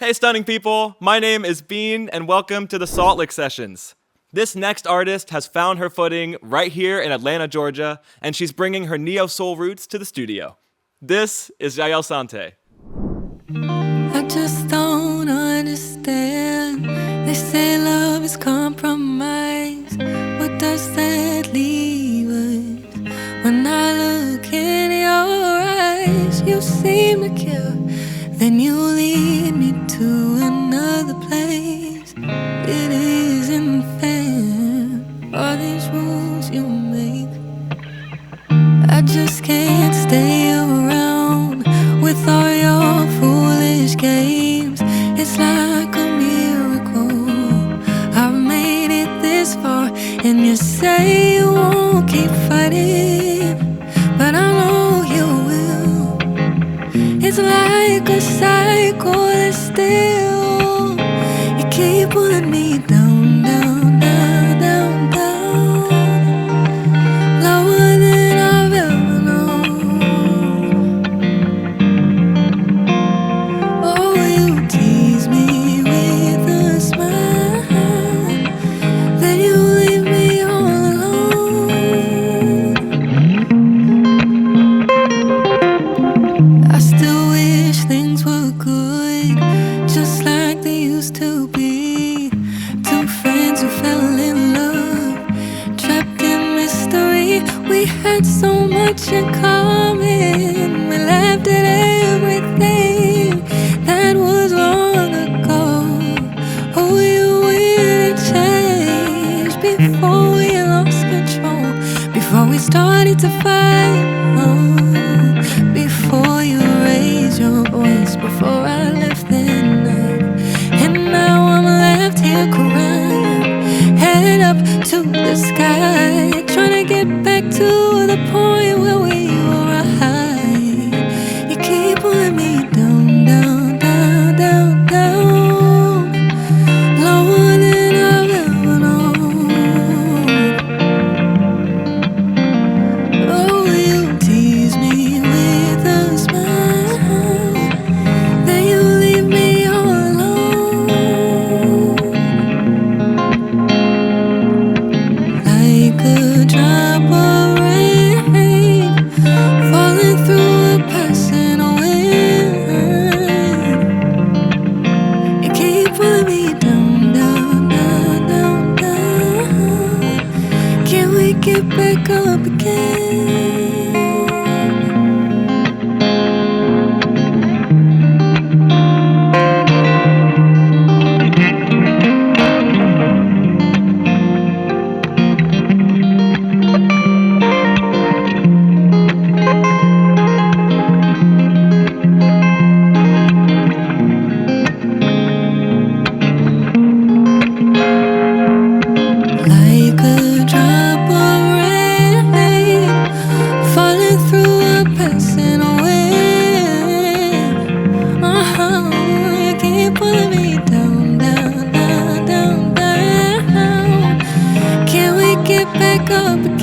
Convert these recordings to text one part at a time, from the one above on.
Hey stunning people, my name is Beane and welcome to the Salt Lick Sessions. This next artist has found her footing right here in Atlanta, Georgia, and she's bringing her neo-soul roots to the studio. This is YAEL SANTÉ. I just don't understand. They say love is compromise. What does that leave us? When I look in your eyes, you seem to care. Then you lead me to another place. It isn't fair, all these rules you make. I just can't stay around with all your foolish games. It's like a miracle I've made it this far. And you say you won't keep fighting, but I know you will. It's like a cycle that's still, you keep pulling me down, down, down, down, down, lower than I've ever known. Oh, you tease me with a smile, then you leave me all alone. I still wish things were good, just like they used to be. Two friends who fell in love, trapped in mystery. We had so much in common. We laughed at everything that was long ago. Oh, you really changed before we lost control, before we started to fight. Oh, before you raised your voice, before I left that night. And now I'm left here crying, head up to the sky, trying to get back to the point where we were high. You keep pulling me down, down, down, down, down, lower than I've ever known. Oh, you tease me with a smile, then you leave me all alone. Like a drop of rain falling through a passing wind. You keep pulling me down, down, down, down, down. Can we get back up again? Like a drop of rain falling through a passing wind. You keep pulling me down, down, down, down, down. Can we get back up again?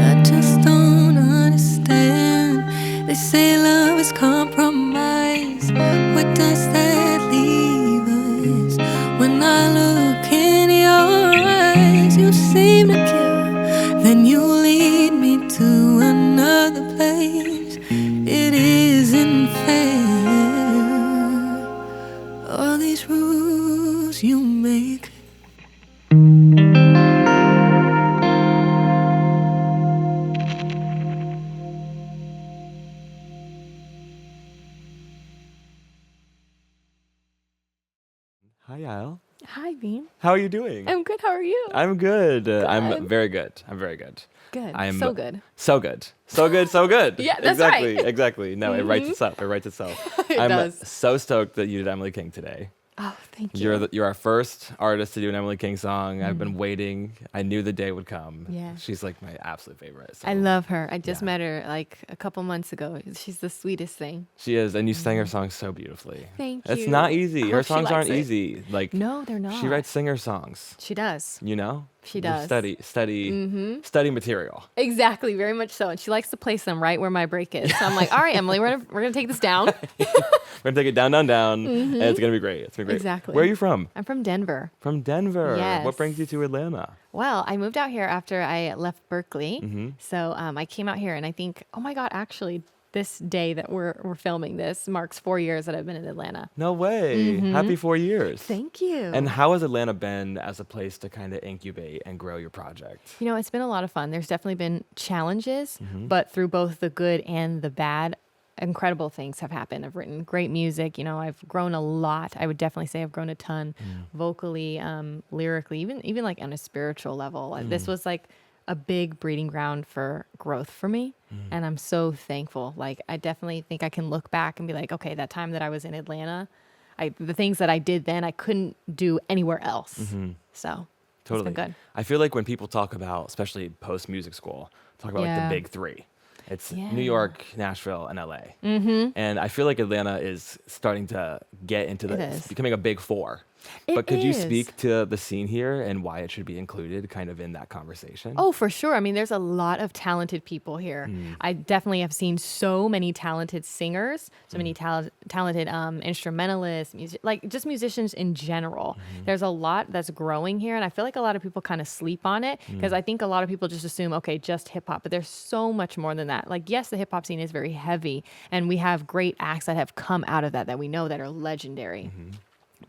I just don't understand. They say love is compromise. What does that leave us? When I look in your eyes, you seem to care. Then you lead me to another place. It isn't fair, all these rules you make. Hi YAEL. Hi, Beane. How are you doing? I'm good. How are you? I'm good. I'm Good. very good. I'm very good. Good. I'm So good. So good. So good, so good. Yeah, that's exactly, right. Exactly. No, it writes itself. It writes itself. It I'm does. so stoked that you did Emily King today. Oh, thank you. You're our first artist to do an Emily King song. I've been waiting. I knew the day would come. Yeah. She's like my absolute favorite. So. I love her. I just met her like a couple months ago. She's the sweetest thing. She is, and you sang her songs so beautifully. Thank It's you. not easy. I Her hope she songs likes aren't it. easy. Like No, they're not. She writes singer songs. She does. You know? She They're does. Study material. Exactly, very much so. And she likes to place them right where my break is. So I'm like, all right, Emily, we're gonna take this down. We're gonna take it down, and it's gonna be great. It's gonna be great. Exactly. Where are you from? I'm from Denver. From Denver. Yes. What brings you to Atlanta? Well, I moved out here after I left Berkeley. Mm-hmm. So I came out here and I think, oh my God, actually, this day that we're filming this marks 4 years that I've been in Atlanta. No way. Happy 4 years. Thank you. And how has Atlanta been as a place to kind of incubate and grow your project? You know, it's been a lot of fun. There's definitely been challenges, but through both the good and the bad, incredible things have happened. I've written great music. You know, I've grown a lot. I would definitely say I've grown a ton vocally, lyrically, even like on a spiritual level. This was like a big breeding ground for growth for me. And I'm so thankful. Like, I definitely think I can look back and be like, okay, that time that I was in Atlanta, the things that I did then, I couldn't do anywhere else. So Totally. it's been good. I feel like when people talk about, especially post music school, talk about like Yeah. the big three. It's Yeah. New York, Nashville, and LA. And I feel like Atlanta is starting to get into It is. it's becoming a big four. It But could you is. speak to the scene here and why it should be included kind of in that conversation? Oh, for sure. I mean, there's a lot of talented people here. I definitely have seen so many talented singers, so many talented instrumentalists, like just musicians in general. There's a lot that's growing here, and I feel like a lot of people kind of sleep on it because I think a lot of people just assume, okay, just hip hop, but there's so much more than that. Like, yes, the hip hop scene is very heavy, and we have great acts that have come out of that we know that are legendary.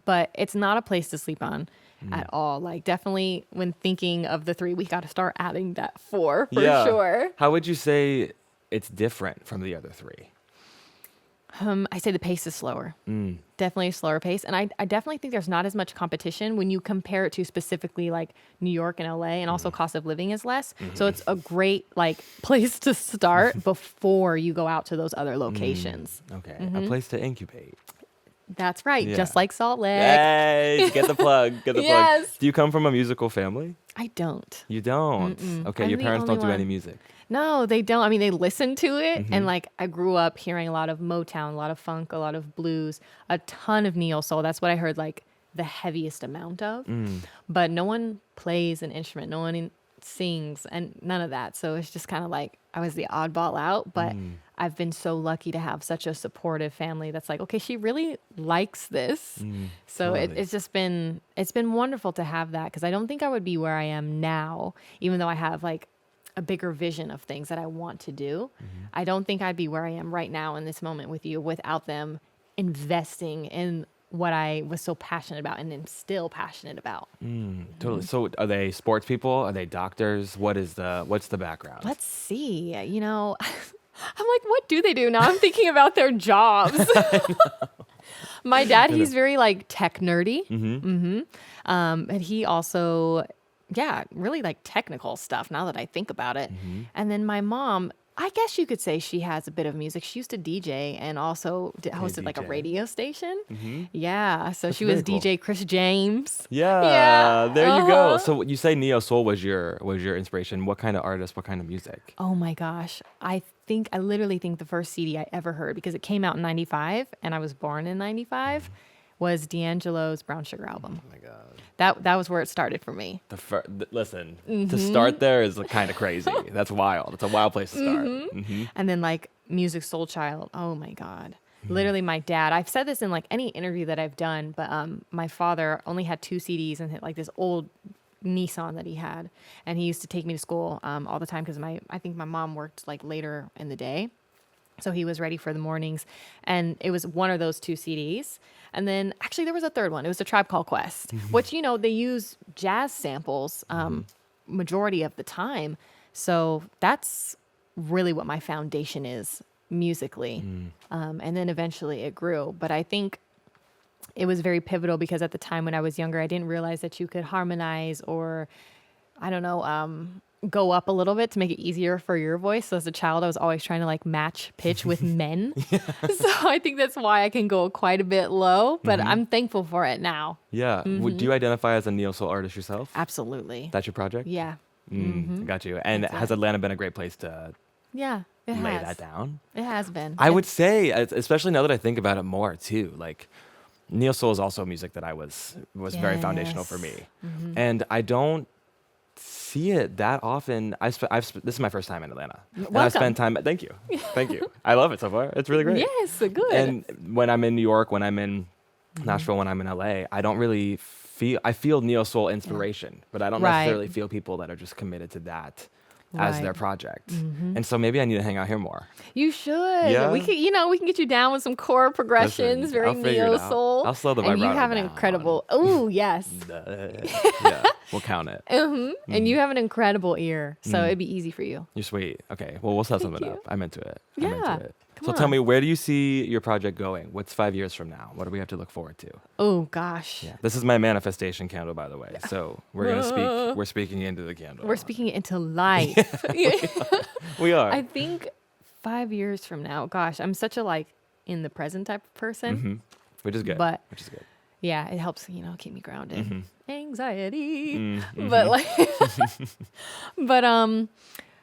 But it's not a place to sleep on at all. Like, definitely when thinking of the three, we got to start adding that four for sure. How would you say it's different from the other three? I say the pace is slower. Definitely a slower pace. And I definitely think there's not as much competition when you compare it to specifically like New York and LA, and also cost of living is less. So it's a great like place to start before you go out to those other locations. Okay, a place to incubate. That's right. Yeah. Just like Salt Lake. Hey, get the plug. Get the Yes. plug. Do you come from a musical family? I don't. You don't. Okay, I'm your the parents only don't do any one. music. No, they don't. I mean, they listen to it. And like, I grew up hearing a lot of Motown, a lot of funk, a lot of blues, a ton of neo soul. That's what I heard like the heaviest amount of. But no one plays an instrument. No one sings and none of that. So it's just kind of like I was the oddball out. But I've been so lucky to have such a supportive family that's like, okay, she really likes this. So totally. it's been wonderful to have that, because I don't think I would be where I am now, even though I have like a bigger vision of things that I want to do. I don't think I'd be where I am right now in this moment with you without them investing in what I was so passionate about and am still passionate about. Totally. So are they sports people? Are they doctors? What's the background? Let's see. You know, I'm like, what do they do? Now I'm thinking about their jobs. My dad, he's very like tech nerdy. And he also, really like technical stuff now that I think about it. And then my mom, I guess you could say she has a bit of music. She used to DJ and also hosted like a DJ. radio station. Yeah. So That's she was very cool. DJ Chris James. Yeah, there you go. uh-huh. So you say neo soul was your inspiration. What kind of artist? What kind of music? Oh my gosh. I literally think the first CD I ever heard, because it came out in 95 and I was born in 95, was D'Angelo's Brown Sugar album. Oh my god. That was where it started for me. Listen, to start there is kind of crazy. That's wild. It's a wild place to start. And then like Music Soul Child. Oh my God. Literally my dad, I've said this in like any interview that I've done, but my father only had 2 CDs and like this old Nissan that he had. And he used to take me to school all the time because I think my mom worked like later in the day. So he was ready for the mornings. And it was one of those 2 CDs. And then actually there was a third one. It was A Tribe Called Quest, which, you know, they use jazz samples majority of the time. So that's really what my foundation is musically. And then eventually it grew. But I think it was very pivotal because at the time when I was younger, I didn't realize that you could harmonize or, I don't know, go up a little bit to make it easier for your voice. So as a child, I was always trying to like match pitch with men. So I think that's why I can go quite a bit low, but I'm thankful for it now. Yeah. Do you identify as a neo soul artist yourself? Absolutely. That's your project? Yeah. Got you. And has Atlanta been a great place to Yeah, it lay has. that down? It has been. I would say, especially now that I think about it more too, like neo soul is also music that I was very foundational for me. And I don't see it that often. This is my first time in Atlanta. And I've spent time. Thank you. I love it so far. It's really great. Yes, good. And when I'm in New York, when I'm in Nashville, when I'm in LA, I don't really I feel neo soul inspiration, but I don't necessarily feel people that are just committed to that as their project. And so maybe I need to hang out here more. You should. Yeah. We could, we can get you down with some chord progressions, Listen, very I'll figure it neo out. soul. I'll slow the vibrato And you have an down. incredible. Oh yes. Yeah, we'll count it. And you have an incredible ear, so it'd be easy for you. You're sweet. Okay, well, we'll set something you. up. I'm into it. Yeah, I'm into it. come So tell on. me, where do you see your project going? What's 5 years from now? What do we have to look forward to? Oh gosh. Yeah. This is my manifestation candle, by the way. So we're speaking into the candle. We're speaking it into life. We are. I think 5 years from now, gosh, I'm such a like in the present type of person. Which is good. But- which is good. Yeah, it helps, keep me grounded. Mm-hmm. Anxiety. But like but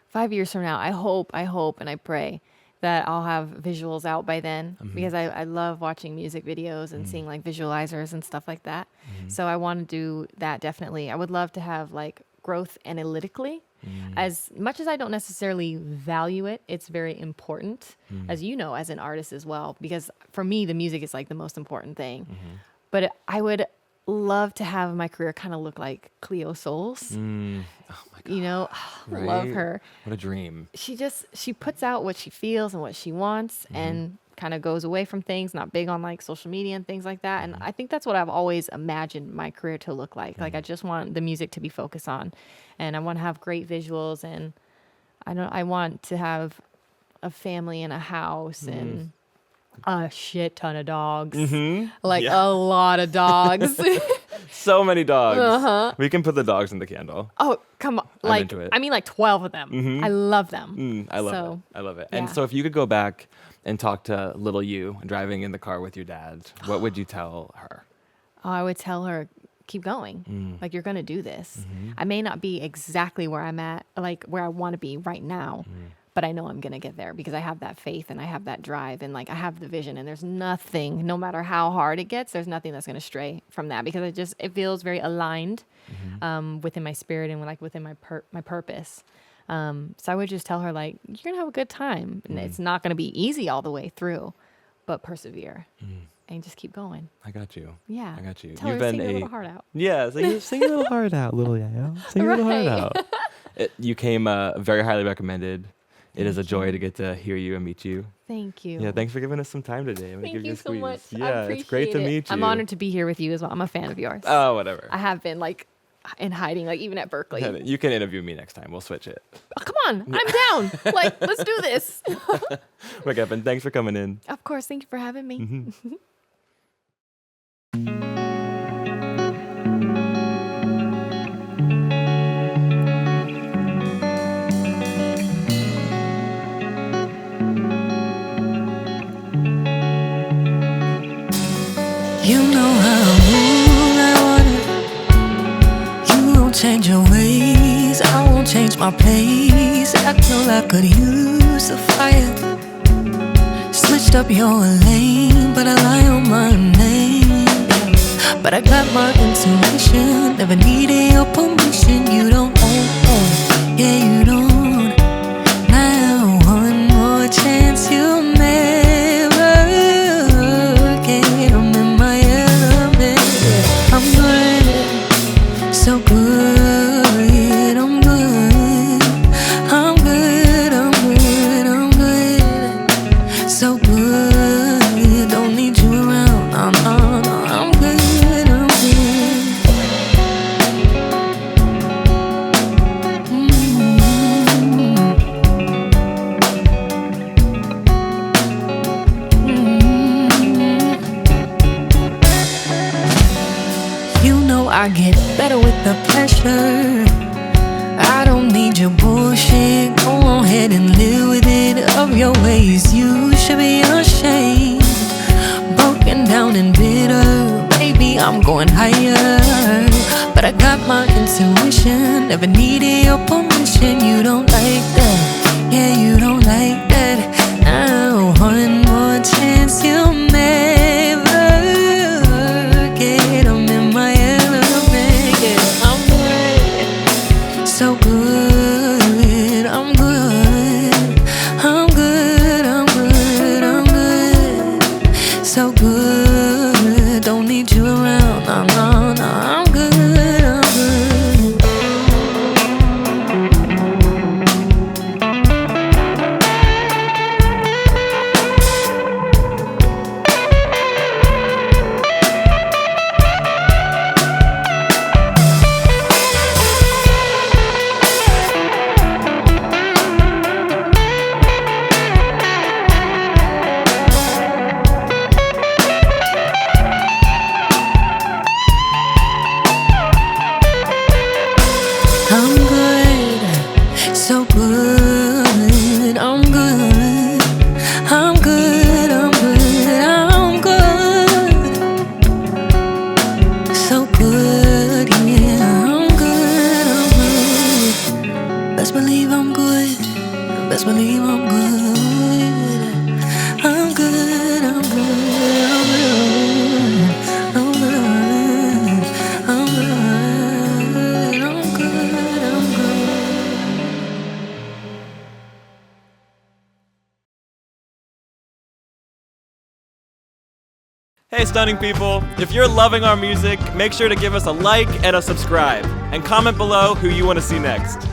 5 years from now, I hope and I pray that I'll have visuals out by then because I love watching music videos and seeing like visualizers and stuff like that. So I want to do that definitely. I would love to have like growth analytically. As much as I don't necessarily value it, it's very important, as you know, as an artist as well, because for me, the music is like the most important thing. But I would love to have my career kind of look like Cleo Souls. Oh my God. Love Right? her. What a dream. She puts out what she feels and what she wants and kind of goes away from things, not big on like social media and things like that. And I think that's what I've always imagined my career to look like. Like I just want the music to be focused on, and I want to have great visuals, and I want to have a family and a house and a shit ton of dogs. Like a lot of dogs. So many dogs. We can put the dogs in the candle. Oh, come on. I'm into it. I mean like 12 of them. I love them. I love So, it. I love it. yeah. And so if you could go back and talk to little you driving in the car with your dad, what would you tell her? Oh, I would tell her, keep going. Like, you're going to do this. I may not be exactly where I'm at, like where I want to be right now, but I know I'm going to get there because I have that faith and I have that drive and like I have the vision, and there's nothing, no matter how hard it gets, there's nothing that's going to stray from that because it feels very aligned within my spirit and like within my purpose. So I would just tell her like, you're going to have a good time, and it's not going to be easy all the way through, but persevere and just keep going. I got you. Yeah. I got you. Tell her to sing your little heart out. Yeah, sing your little heart out, little Yael. Sing your little heart Right. out. You came very highly recommended. It is a joy to get to hear you and meet you. Thank you. Yeah, thanks for giving us some time today. I'm gonna Thank give you a so squeeze. much. Yeah, I it's great to appreciate it. meet you. I'm honored to be here with you as well. I'm a fan of yours. Oh, whatever. I have been like in hiding, like even at Berkeley. You can interview me next time. We'll switch it. Oh, come on, I'm down. Like, let's do this. Wake up, and thanks for coming in. Of course. Thank you for having me. You know how I want it. You won't change your ways, I won't change my pace. I know I could use the fire. Switched up your lane, but I lie on my name. But I got my intuition, never needed your permission. You don't own, yeah you don't. Now one more chance, you'll never get. I'm in my element, I'm good, so good, I'm good, I'm good, I'm good, I'm good, so good, don't need you around, I'm good, I'm good. You know I get better with the pressure. I don't need your bullshit. Go ahead and live with it. Of your ways, you should be ashamed. Broken down and bitter, baby, I'm going higher. But I got my intuition, never needed your permission. You don't like that, yeah, you don't like that. Now, one more chance, you'll never get. I'm in my element, yeah, I'm good, so good, I'm good, I'm good, I'm good, I'm good, so good. Don't need you around, no, no, no, I'm good, I'm good. I'm good, so good, I'm good, I'm good, I'm good, I'm good, so good, yeah, I'm good, I'm good. Best believe I'm good, best believe I'm good, I'm good, I'm good, I'm good, I'm good, I'm good, I'm good, I'm good. Hey, stunning people. If you're loving our music, make sure to give us a like and a subscribe. And comment below who you want to see next.